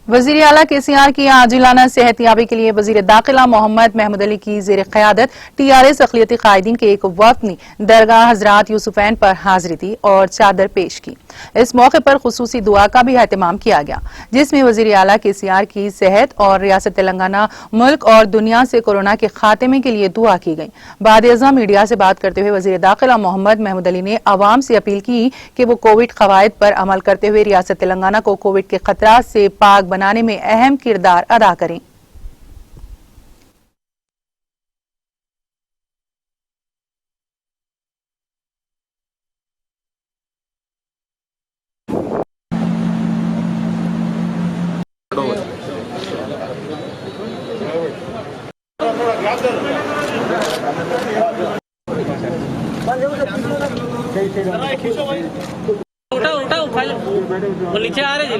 वजीर आला KCR की आजिलाना सेहतियाबी के लिए वजीर दाखिला मोहम्मद महमूद अली की जेर क़यादत TRS अक़लियती कायदीन के एक वफ़द ने दरगाह हज़रात यूसुफैन पर हाजिरी दी और चादर पेश की। इस मौके पर खुसूसी दुआ का भी एहतमाम किया गया, जिसमें वजीर आला KCR की सेहत और रियासत तेलंगाना मुल्क और दुनिया से कोरोना के खात्मे के लिए दुआ की गई। बाद-ए-अज़ां मीडिया से बात करते हुए वजीर दाखिला मोहम्मद महमूद अली ने आवाम से अपील की कि वो कोविड क़वायद पर अमल करते हुए रियासत तेलंगाना को कोविड के खतरात से पाक बनाने में अहम किरदार अदा करें। उठाओ फाइल वो नीचे आ रहे हैं।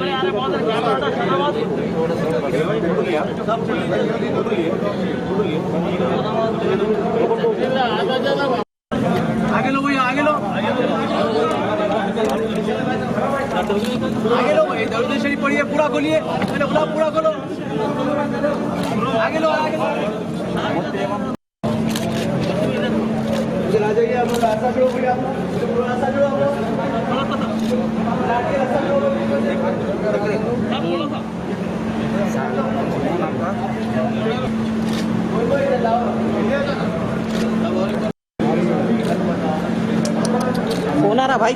आगे लो भैया, आगे लो दर्द शरीफ पढ़िए, पूरा खोलिए, पूरा खोलो, आगे लो चला जाइए। आप लोग रास्ता छोड़ो भैया, रास्ता छोड़ो। फोन आ रहा भाई।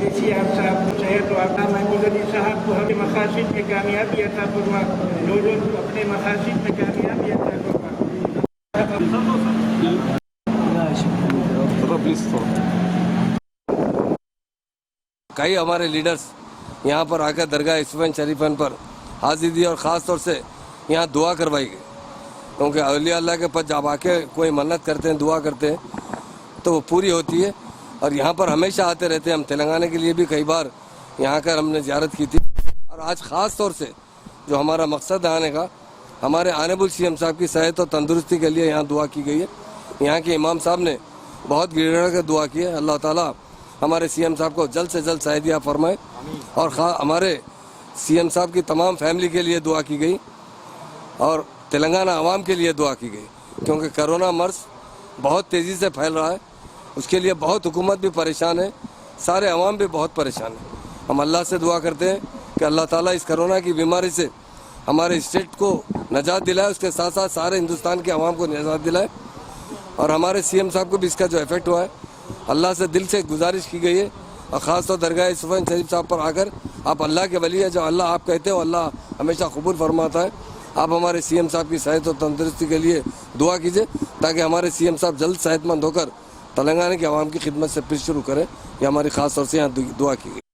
KCR साहब को शहर तो आपका महमूद अली साहब को हमें मकासद में कामयाबी अता फरमा, लोगों को अपने मकासद में कामयाबी अता फरमा। कई हमारे लीडर्स यहाँ पर आकर दरगाह यूसुफैन शरीफन पर हाजिरी दी और ख़ास तौर से यहाँ दुआ करवाई गई, क्योंकि औलिया अल्लाह के पास जब आके कोई मन्नत करते हैं, दुआ करते हैं तो वो पूरी होती है। और यहाँ पर हमेशा आते रहते हैं। हम तेलंगाना के लिए भी कई बार यहाँ कर हमने ज़ियारत की थी। और आज ख़ास तौर से जो हमारा मकसद आने का, हमारे आनेबुल CM साहब की सेहत और तंदुरुस्ती के लिए यहाँ दुआ की गई है। यहाँ के इमाम साहब ने बहुत गिड़गड़ कर दुआ की है। अल्लाह ताला हमारे CM साहब को जल्द से जल्द सेहत फरमाए। और हमारे CM साहब की तमाम फैमिली के लिए दुआ की गई और तेलंगाना आवाम के लिए दुआ की गई, क्योंकि कोरोना मर्ज बहुत तेज़ी से फैल रहा है। उसके लिए बहुत हुकूमत भी परेशान है, सारे अवाम भी बहुत परेशान है। हम अल्लाह से दुआ करते हैं कि अल्लाह ताला इस कोरोना की बीमारी से हमारे स्टेट को निजात दिलाए, उसके साथ साथ सारे हिंदुस्तान के अवाम को निजात दिलाए। और हमारे CM साहब को भी इसका जो इफ़ेक्ट हुआ है, अल्लाह से दिल से गुजारिश की गई है। और ख़ास तौर दरगाह यूसुफैन शरीफ साहब पर आकर, आप अल्लाह के वली है, जो अल्लाह आप कहते हो अल्लाह हमेशा कबूल फरमाता है। आप हमारे CM साहब की सेहत और तंदुरुस्ती के लिए दुआ कीजिए, ताकि हमारे CM साहब जल्द सेहतमंद होकर तेलंगाना की आवाम की खिदमत से फिर शुरू करें। यह हमारी ख़ास तौर से यहाँ दुआ की गई।